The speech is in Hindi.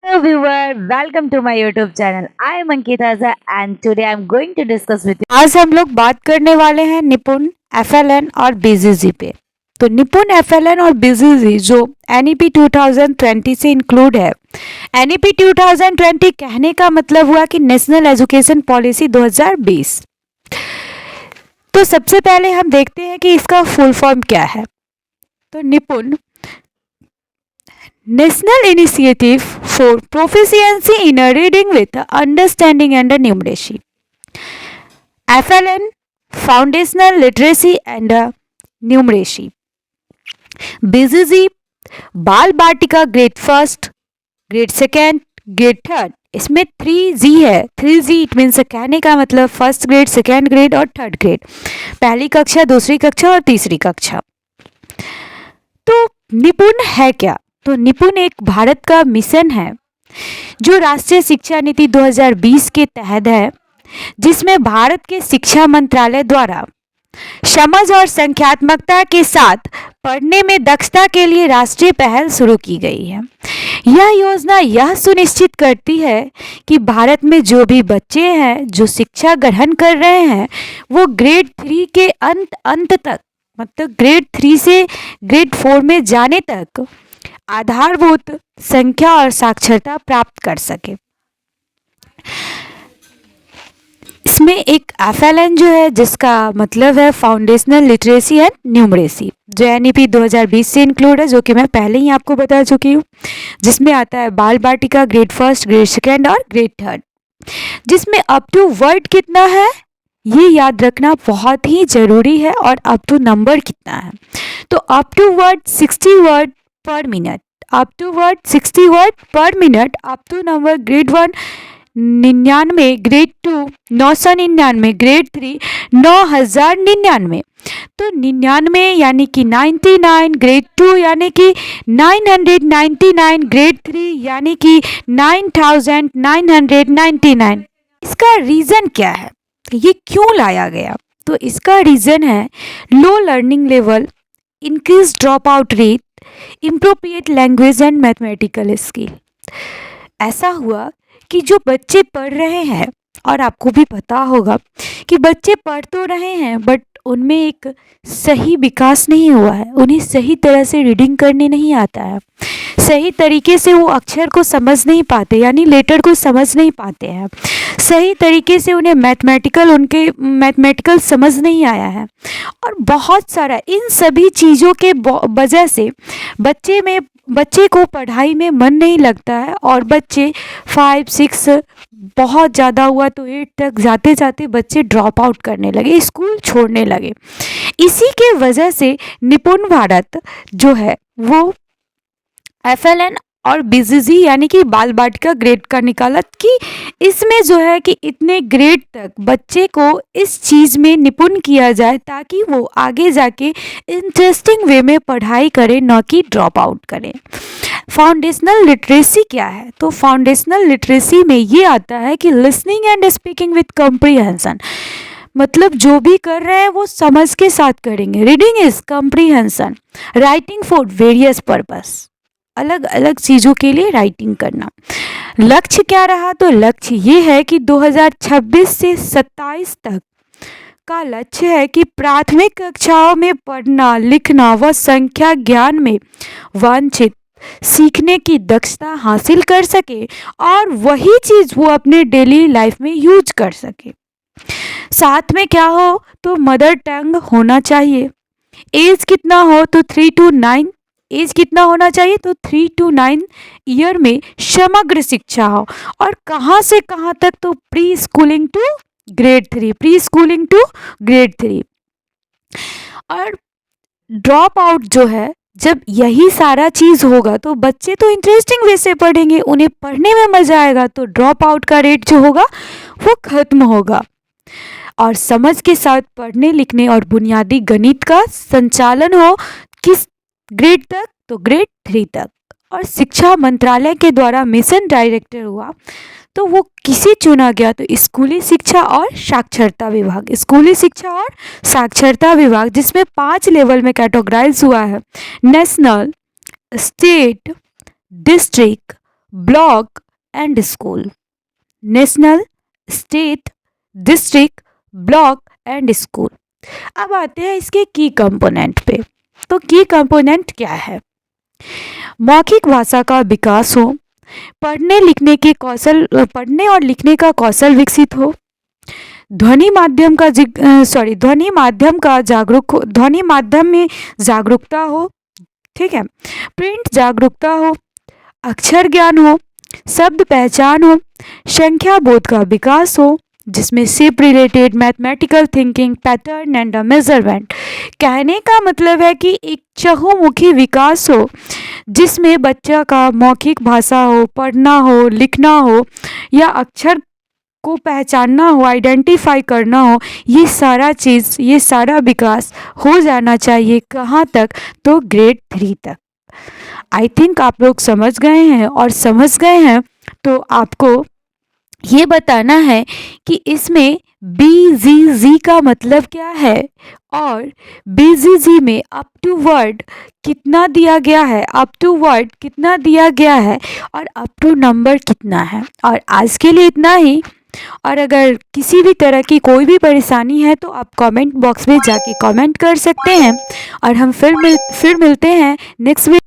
Hello viewer, welcome to my YouTube channel. I am Ankita Azza and today I am going to discuss with you. आज हम लोग बात करने वाले हैं निपुण एफएलएन और बीजीजी पे। तो निपुण एफएलएन और बीजीजी जो एनईपी 2020 से इंक्लूड है। एनईपी 2020 कहने का मतलब हुआ कि नेशनल एजुकेशन पॉलिसी 2020। तो सबसे पहले हम देखते हैं कि इसका फुल फॉर्म क्या है। तो Nipun national initiative for proficiency in reading with understanding and numeracy. FLN foundational literacy and numeracy. BCG Bal Vatika grade first, grade second, grade third. इसमें 3G है। 3G इट मीन्स कहने का मतलब फर्स्ट ग्रेड, सेकेंड ग्रेड और थर्ड ग्रेड। पहली कक्षा, दूसरी कक्षा और तीसरी कक्षा। तो निपुण है क्या? तो निपुण एक भारत का मिशन है जो राष्ट्रीय शिक्षा नीति 2020 के तहत है, जिसमें भारत के शिक्षा मंत्रालय द्वारा समझ और संख्यात्मकता के साथ पढ़ने में दक्षता के लिए राष्ट्रीय पहल शुरू की गई है। यह योजना यह सुनिश्चित करती है कि भारत में जो भी बच्चे हैं जो शिक्षा ग्रहण कर रहे हैं वो ग्रेड 3 के अंत तक, मतलब ग्रेड 3 से ग्रेड 4 में जाने तक आधारभूत संख्या और साक्षरता प्राप्त कर सके। इसमें एक एफएलएन जो है जिसका मतलब है फाउंडेशनल लिटरेसी एंड न्यूमरेसी, जो एनईपी 2020 से इंक्लूड है, जो कि मैं पहले ही आपको बता चुकी हूँ। जिसमें आता है बाल Vatika grade first, grade second और ग्रेड थर्ड। जिसमें अप टू वर्ड कितना है ये याद रखना बहुत ही जरूरी है, और अप टू नंबर कितना है। तो up to word 60 word per minute, up to word 60 word per minute. Up to number grade 1 99, grade 2 999, grade 3 9099। तो 99 यानी कि 99, ग्रेड 2 यानी कि 999, ग्रेड 3 यानी कि 9999। इसका रीज़न क्या है, ये क्यों लाया गया? तो इसका रीज़न है low learning level, increase drop out rate, inappropriate language and mathematical skill. ऐसा हुआ कि जो बच्चे पढ़ रहे हैं, और आपको भी पता होगा कि बच्चे पढ़ तो रहे हैं बट उनमें एक सही विकास नहीं हुआ है। उन्हें सही तरह से रीडिंग करने नहीं आता है, सही तरीके से वो अक्षर को समझ नहीं पाते, यानी लेटर को समझ नहीं पाते हैं। सही तरीके से उन्हें मैथमेटिकल समझ नहीं आया है, और बहुत सारा इन सभी चीज़ों के वजह से बच्चे को पढ़ाई में मन नहीं लगता है, और बच्चे 5, 6 बहुत ज़्यादा हुआ तो 8 तक जाते जाते बच्चे ड्रॉप आउट करने लगे, स्कूल छोड़ने लगे। इसी के वजह से निपुण भारत जो है वो एफएलएन और बीजीजी यानी कि बाल बाटिका ग्रेड का निकाला कि इसमें जो है कि इतने ग्रेड तक बच्चे को इस चीज़ में निपुण किया जाए ताकि वो आगे जाके इंटरेस्टिंग वे में पढ़ाई करे, न कि ड्रॉप आउट करे। फाउंडेशनल लिटरेसी क्या है? तो फाउंडेशनल लिटरेसी में ये आता है कि listening and speaking with comprehension, मतलब जो भी कर रहे हैं वो समझ के साथ करेंगे। Reading is comprehension, writing for various purpose, अलग अलग चीज़ों के लिए राइटिंग करना। लक्ष्य क्या रहा? तो लक्ष्य ये है कि 2026 से 27 तक का लक्ष्य है कि प्राथमिक कक्षाओं में पढ़ना, लिखना व संख्या ज्ञान में वांछित सीखने की दक्षता हासिल कर सके, और वही चीज़ वो अपने डेली लाइफ में यूज कर सके। साथ में क्या हो? तो मदर टंग होना चाहिए। एज कितना हो? तो 3 to 9। एज कितना होना चाहिए? तो 3 to 9 ईयर में समग्र शिक्षा हो। और कहाँ से कहाँ तक? तो pre schooling to grade 3, pre schooling to grade 3। और ड्रॉप आउट जो है, जब यही सारा चीज़ होगा तो बच्चे तो इंटरेस्टिंग वे से पढ़ेंगे, उन्हें पढ़ने में मज़ा आएगा, तो ड्रॉप आउट का रेट जो होगा वो खत्म होगा। और समझ के साथ पढ़ने लिखने और बुनियादी गणित का संचालन हो। किस ग्रेड तक? तो ग्रेड 3 तक। और शिक्षा मंत्रालय के द्वारा मिशन डायरेक्टर हुआ तो वो किसे चुना गया? तो स्कूली शिक्षा और साक्षरता विभाग, स्कूली शिक्षा और साक्षरता विभाग, जिसमें 5 लेवल में कैटेगराइज हुआ है: national, state, district, block and school. National, state, district, block and school. अब आते हैं इसके की कंपोनेंट पे। तो की कंपोनेंट क्या है? मौखिक भाषा का विकास हो, पढ़ने और लिखने का कौशल विकसित हो, ध्वनि माध्यम में जागरूकता हो, ठीक है, प्रिंट जागरूकता हो, अक्षर ज्ञान हो, शब्द पहचान हो, संख्या बोध का विकास हो, जिसमें ship related mathematical thinking, pattern and measurement. कहने का मतलब है कि एक चहुमुखी विकास हो, जिसमें बच्चा का मौखिक भाषा हो, पढ़ना हो, लिखना हो या अक्षर को पहचानना हो, आइडेंटिफाई करना हो, ये सारा विकास हो जाना चाहिए। कहाँ तक? तो ग्रेड 3 तक। आई थिंक आप लोग समझ गए हैं, और समझ गए हैं तो आपको ये बताना है कि इसमें BGG का मतलब क्या है, और BGG में अप टू वर्ड कितना दिया गया है, और अप टू नंबर कितना है। और आज के लिए इतना ही। और अगर किसी भी तरह की कोई भी परेशानी है तो आप कमेंट बॉक्स में जाके कमेंट कर सकते हैं, और हम फिर मिलते हैं नेक्स्ट वीडियो।